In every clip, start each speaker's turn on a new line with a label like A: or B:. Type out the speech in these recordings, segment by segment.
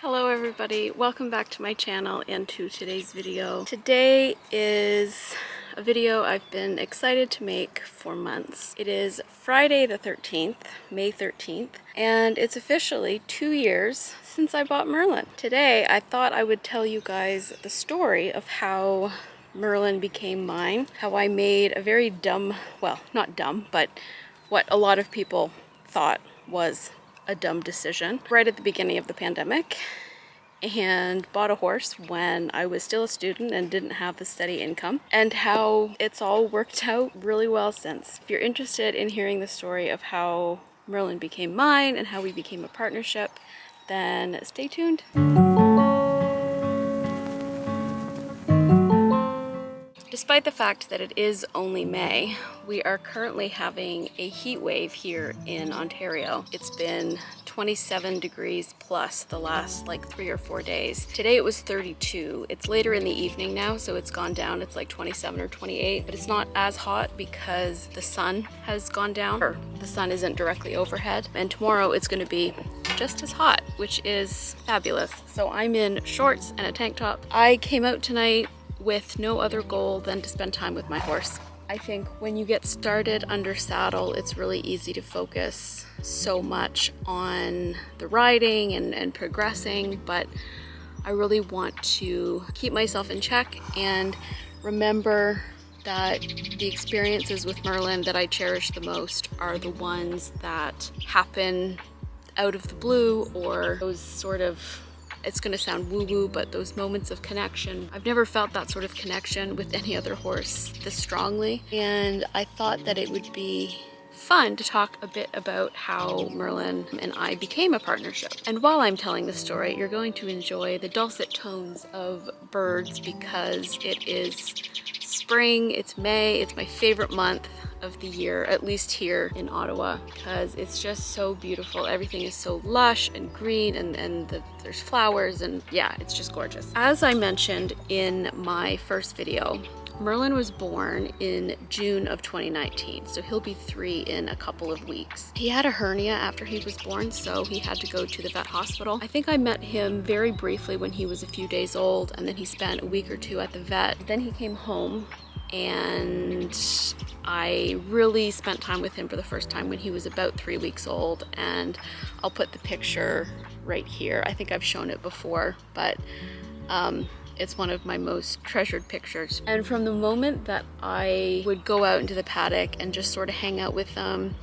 A: Hello everybody, welcome back to my channel and to today's video. Today is a video I've been excited to make for months. It is Friday the 13th, May 13th, and it's officially 2 years since I bought Merlin. Today I thought I would tell you guys the story of how Merlin became mine, how I made a very dumb, well, not dumb, but what a lot of people thought was a dumb decision right at the beginning of the pandemic, and bought a horse when I was still a student and didn't have the steady income, and how it's all worked out really well since. If you're interested in hearing the story of how Merlin became mine and how we became a partnership, then stay tuned. Despite the fact that it is only May, we are currently having a heat wave here in Ontario. It's been 27 degrees plus the last like 3 or 4 days. Today it was 32. It's later in the evening now, so it's gone down. It's like 27 or 28, but it's not as hot because the sun has gone down, or the sun isn't directly overhead. And tomorrow it's going to be just as hot, which is fabulous. So I'm in shorts and a tank top. I came out tonight with no other goal than to spend time with my horse. I think when you get started under saddle, it's really easy to focus so much on the riding and progressing, but I really want to keep myself in check and remember that the experiences with Merlin that I cherish the most are the ones that happen out of the blue, or those sort of, it's going to sound woo-woo, but those moments of connection. I've never felt that sort of connection with any other horse this strongly, and I thought that it would be fun to talk a bit about how Merlin and I became a partnership. And while I'm telling the story, you're going to enjoy the dulcet tones of birds because it is spring, it's May, it's my favorite month of the year, at least here in Ottawa, because it's just so beautiful. Everything is so lush and green, and there's flowers, and yeah, it's just gorgeous. As I mentioned in my first video, Merlin was born in June of 2019, so he'll be 3 in a couple of weeks. He had a hernia after he was born, so he had to go to the vet hospital. I think I met him very briefly when he was a few days old, and then he spent a week or 2 at the vet. Then he came home, and I really spent time with him for the first time when he was about 3 weeks old, and I'll put the picture right here. I think I've shown it before, but it's one of my most treasured pictures. And from the moment that I would go out into the paddock and just sort of hang out with them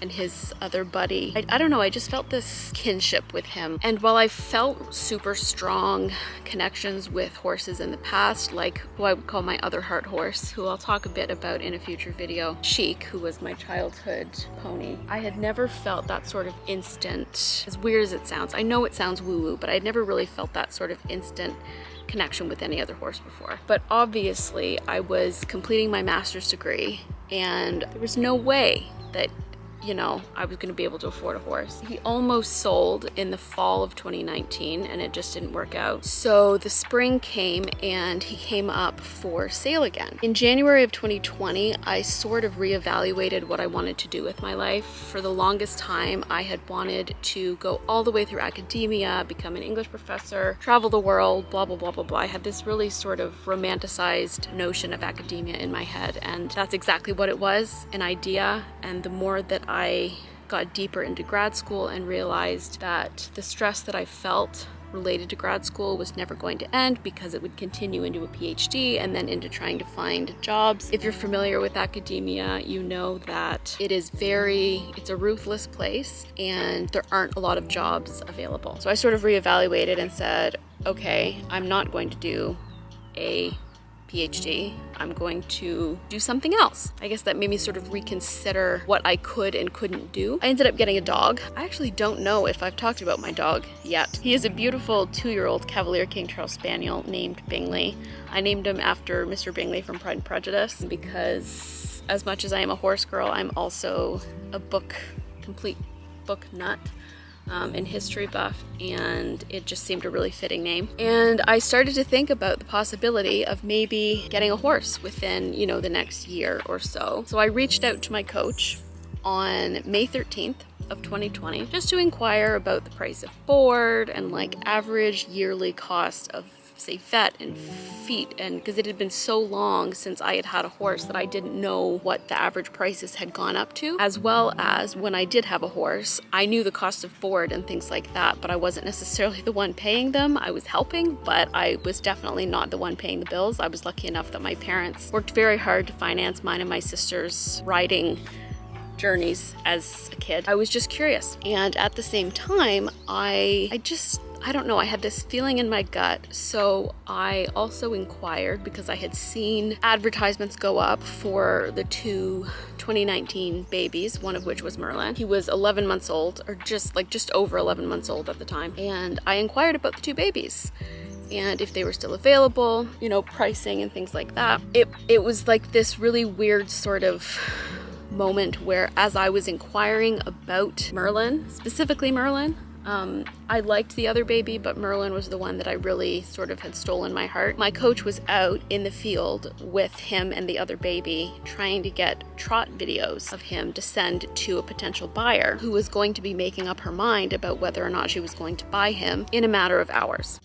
A: and his other buddy, I don't know, I just felt this kinship with him. And while I felt super strong connections with horses in the past, like who I would call my other heart horse, who I'll talk a bit about in a future video, Chic, who was my childhood pony, I had never felt that sort of instant, as weird as it sounds, I know it sounds woo-woo, but I'd never really felt that sort of instant connection with any other horse before. But obviously I was completing my master's degree, and there was no way that, you know, I was going to be able to afford a horse. He almost sold in the fall of 2019, and it just didn't work out. So the spring came and he came up for sale again. In January of 2020, I sort of reevaluated what I wanted to do with my life. For the longest time, I had wanted to go all the way through academia, become an English professor, travel the world, blah, blah, blah, blah, blah. I had this really sort of romanticized notion of academia in my head, and that's exactly what it was, an idea. And the more that I got deeper into grad school and realized that the stress that I felt related to grad school was never going to end, because it would continue into a PhD and then into trying to find jobs. If you're familiar with academia, you know that it's a ruthless place and there aren't a lot of jobs available. So I sort of reevaluated and said, okay, I'm not going to do a PhD, I'm going to do something else. I guess that made me sort of reconsider what I could and couldn't do. I ended up getting a dog. I actually don't know if I've talked about my dog yet. He is a beautiful 2-year-old Cavalier King Charles Spaniel named Bingley. I named him after Mr. Bingley from Pride and Prejudice, because as much as I am a horse girl, I'm also a complete book nut. And history buff, and it just seemed a really fitting name. And I started to think about the possibility of maybe getting a horse within, the next year or so. So I reached out to my coach on May 13th of 2020 just to inquire about the price of board and like average yearly cost of, say, vet and feet, and because it had been so long since I had a horse that I didn't know what the average prices had gone up to, as well as when I did have a horse, I knew the cost of board and things like that, but I wasn't necessarily the one paying them. I was helping, but I was definitely not the one paying the bills. I was lucky enough that my parents worked very hard to finance mine and my sister's riding journeys as a kid. I was just curious, and at the same time, I don't know, I had this feeling in my gut, so I also inquired because I had seen advertisements go up for the two 2019 babies, one of which was Merlin. He was 11 months old, or just over 11 months old at the time, and I inquired about the two babies and if they were still available, you know, pricing and things like that. It was like this really weird sort of moment where, as I was inquiring about Merlin, specifically Merlin, I liked the other baby, but Merlin was the one that I really sort of had stolen my heart. My coach was out in the field with him and the other baby trying to get trot videos of him to send to a potential buyer who was going to be making up her mind about whether or not she was going to buy him in a matter of hours.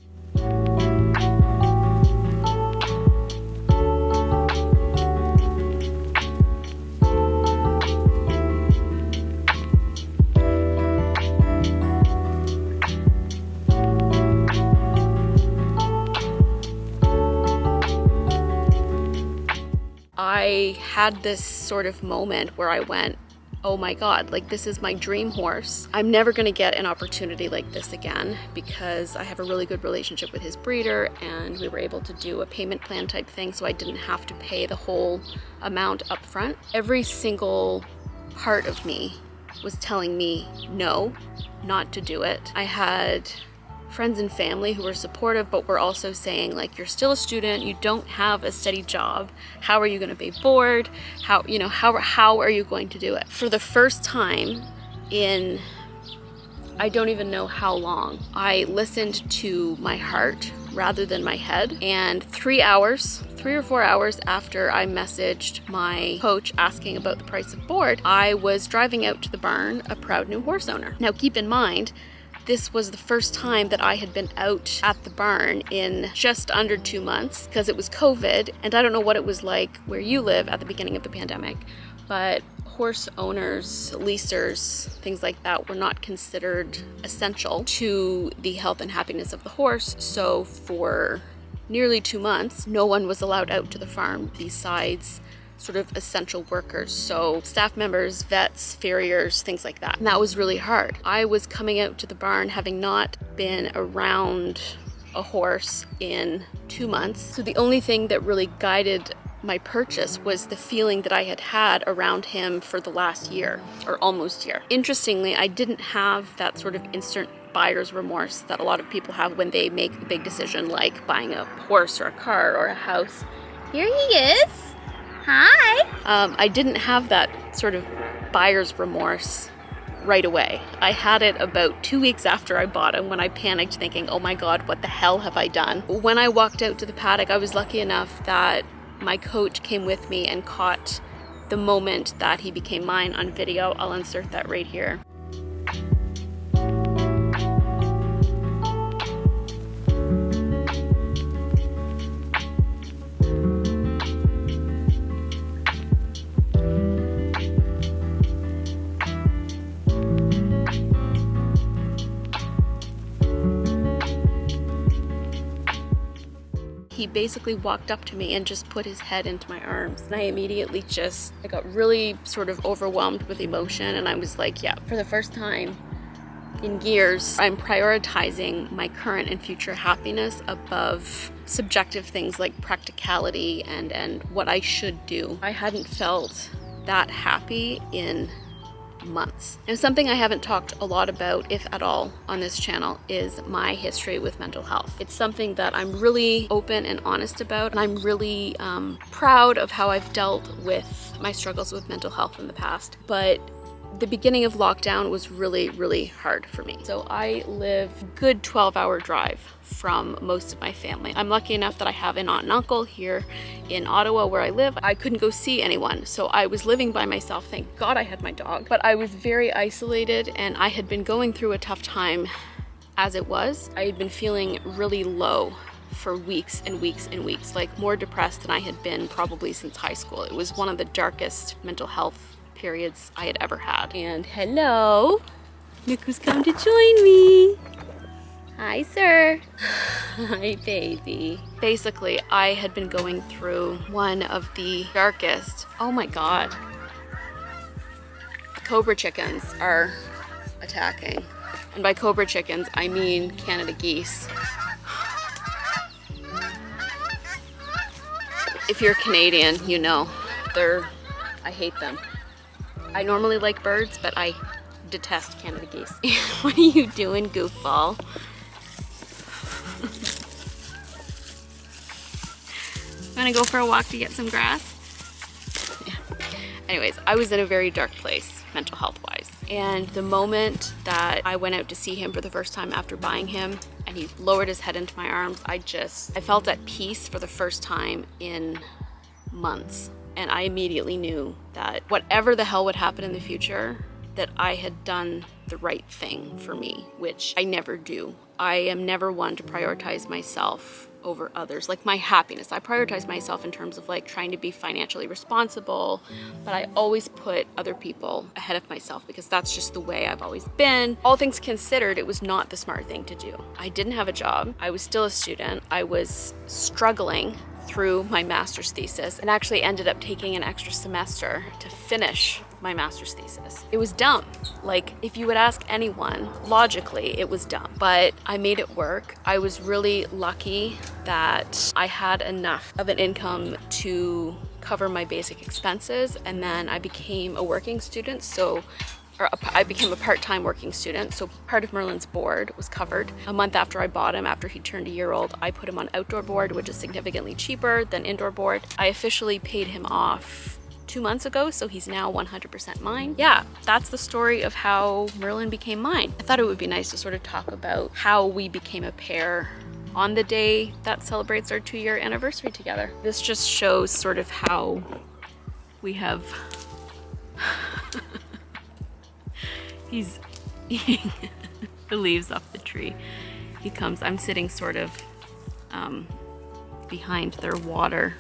A: I had this sort of moment where I went, oh my God, like this is my dream horse. I'm never gonna get an opportunity like this again because I have a really good relationship with his breeder and we were able to do a payment plan type thing, so I didn't have to pay the whole amount up front. Every single part of me was telling me no, not to do it. I had friends and family who were supportive, but were also saying, like, you're still a student, you don't have a steady job, how are you going to pay board, how are you going to do it? For the first time in I don't even know how long, I listened to my heart rather than my head, and 3 or 4 hours after I messaged my coach asking about the price of board, I was driving out to the barn, a proud new horse owner. Now keep in mind, this was the first time that I had been out at the barn in just under 2 months because it was COVID, and I don't know what it was like where you live at the beginning of the pandemic, but horse owners, leasers, things like that were not considered essential to the health and happiness of the horse. So for nearly 2 months, no one was allowed out to the farm besides sort of essential workers, so staff members, vets, farriers, things like that. And that was really hard. I was coming out to the barn having not been around a horse in 2 months. So the only thing that really guided my purchase was the feeling that I had had around him for the last year, or almost year. Interestingly, I didn't have that sort of instant buyer's remorse that a lot of people have when they make a big decision like buying a horse or a car or a house. Here he is. Hi! I didn't have that sort of buyer's remorse right away. I had it about 2 weeks after I bought him when I panicked thinking, oh my God, what the hell have I done? When I walked out to the paddock, I was lucky enough that my coach came with me and caught the moment that he became mine on video. I'll insert that right here. He basically walked up to me and just put his head into my arms. And I immediately I got really sort of overwhelmed with emotion. And I was like, yeah, for the first time in years, I'm prioritizing my current and future happiness above subjective things like practicality and what I should do. I hadn't felt that happy in months. And something I haven't talked a lot about, if at all, on this channel is my history with mental health. It's something that I'm really open and honest about, and I'm really proud of how I've dealt with my struggles with mental health in the past. But the beginning of lockdown was really, really hard for me. So I live a good 12-hour drive from most of my family. I'm lucky enough that I have an aunt and uncle here in Ottawa where I live. I couldn't go see anyone, so I was living by myself. Thank God I had my dog. But I was very isolated, and I had been going through a tough time as it was. I had been feeling really low for weeks and weeks and weeks, like more depressed than I had been probably since high school. It was one of the darkest mental health periods I had ever had. And hello, look who's come to join me. Hi, sir. Hi, baby. Basically, I had been going through one of the darkest, oh my God, cobra chickens are attacking. And by cobra chickens, I mean Canada geese. If you're Canadian, you know, I hate them. I normally like birds, but I detest Canada geese. What are you doing, goofball? Gonna go for a walk to get some grass? Yeah. Anyways, I was in a very dark place, mental health wise. And the moment that I went out to see him for the first time after buying him, and he lowered his head into my arms, I felt at peace for the first time in months. And I immediately knew that whatever the hell would happen in the future, that I had done the right thing for me, which I never do. I am never one to prioritize myself over others, like my happiness. I prioritize myself in terms of like trying to be financially responsible, but I always put other people ahead of myself because that's just the way I've always been. All things considered, it was not the smart thing to do. I didn't have a job. I was still a student. I was struggling through my master's thesis and actually ended up taking an extra semester to finish my master's thesis. It was dumb. Like, if you would ask anyone, logically, it was dumb, but I made it work. I was really lucky that I had enough of an income to cover my basic expenses, and then I became a working student, I became a part-time working student, so part of Merlin's board was covered. A month after I bought him, after he turned a year old, I put him on outdoor board, which is significantly cheaper than indoor board. I officially paid him off 2 months ago, so he's now 100% mine. Yeah, that's the story of how Merlin became mine. I thought it would be nice to sort of talk about how we became a pair on the day that celebrates our 2-year anniversary together. This just shows sort of how we have... He's eating the leaves off the tree. He comes, I'm sitting sort of behind their water,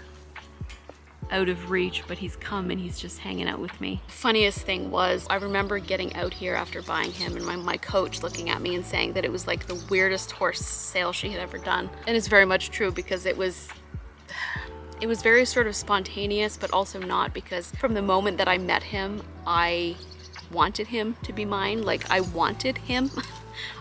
A: out of reach, but he's come and he's just hanging out with me. Funniest thing was, I remember getting out here after buying him and my coach looking at me and saying that it was like the weirdest horse sale she had ever done. And it's very much true because it was very sort of spontaneous, but also not, because from the moment that I met him, I wanted him to be mine. Like, I wanted him.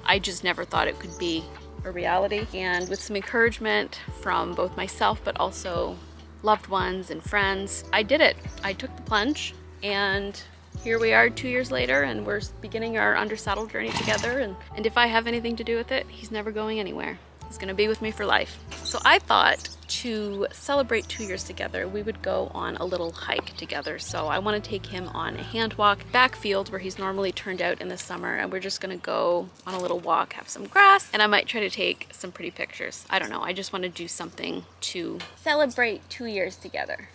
A: I just never thought it could be a reality. And with some encouragement from both myself, but also loved ones and friends, I did it. I took the plunge, and here we are 2 years later, and we're beginning our under-saddle journey together. And if I have anything to do with it, he's never going anywhere. He's gonna be with me for life. So I thought to celebrate 2 years together, we would go on a little hike together. So I want to take him on a hand walk backfield where he's normally turned out in the summer, and we're just gonna go on a little walk, have some grass, and I might try to take some pretty pictures. I don't know, I just want to do something to celebrate 2 years together.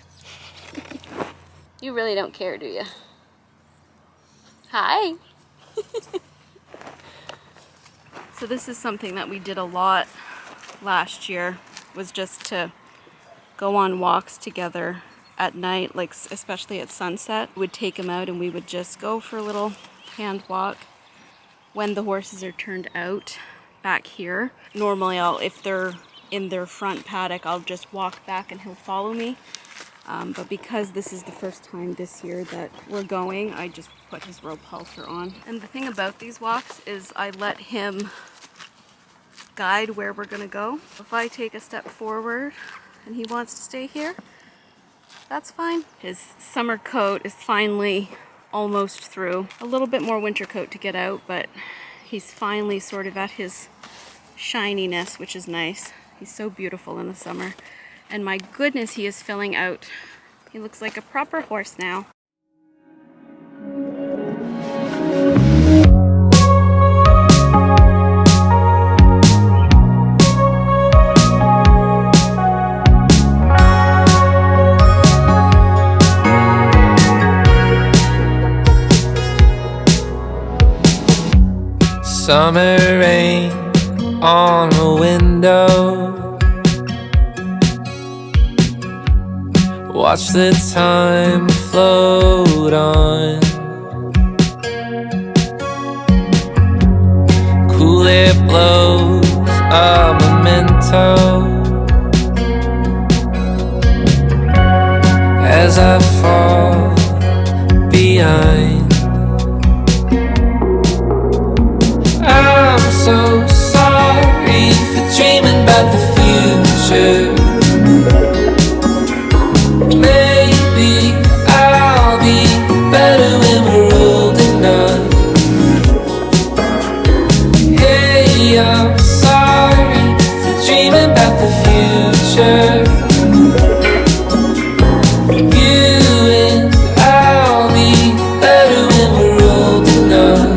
A: You really don't care, do you? Hi. So this is something that we did a lot last year, was just to go on walks together at night, like especially at sunset. We would take him out and we would just go for a little hand walk when the horses are turned out back here. Normally if they're in their front paddock, I'll just walk back and he'll follow me. But because this is the first time this year that we're going, I just put his rope halter on. And the thing about these walks is I let him guide where we're gonna go. If I take a step forward and he wants to stay here, that's fine. His summer coat is finally almost through. A little bit more winter coat to get out, but he's finally sort of at his shininess, which is nice. He's so beautiful in the summer. And my goodness, he is filling out. He looks like a proper horse now.
B: Summer rain on a window. Watch the time float on. Cool air blows a memento as I fall behind. I'm so sorry for dreaming about the future. Maybe I'll be better when we're old enough. Hey, I'm sorry for dreaming about the future. You and I'll be better when we're old enough.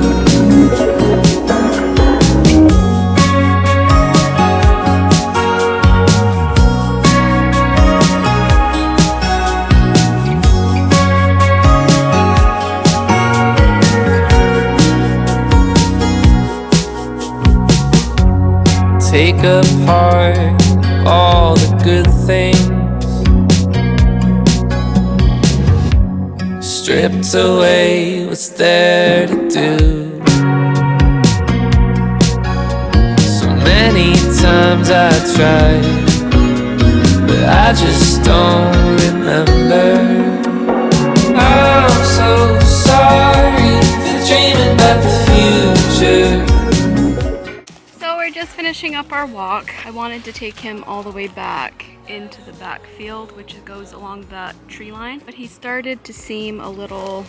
B: Take apart all the good things, stripped away what's there to do. So many times I tried, but I just don't remember. I'm so sorry for dreaming about the future.
A: Just finishing up our walk. I wanted to take him all the way back into the back field, which goes along that tree line, but he started to seem a little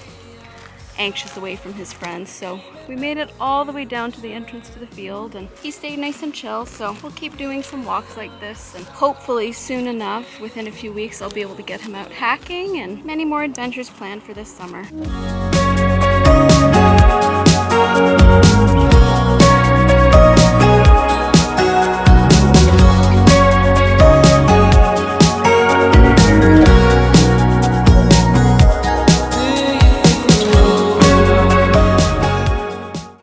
A: anxious away from his friends, so we made it all the way down to the entrance to the field, and he stayed nice and chill. So we'll keep doing some walks like this, and hopefully soon enough, within a few weeks, I'll be able to get him out hacking, and many more adventures planned for this summer.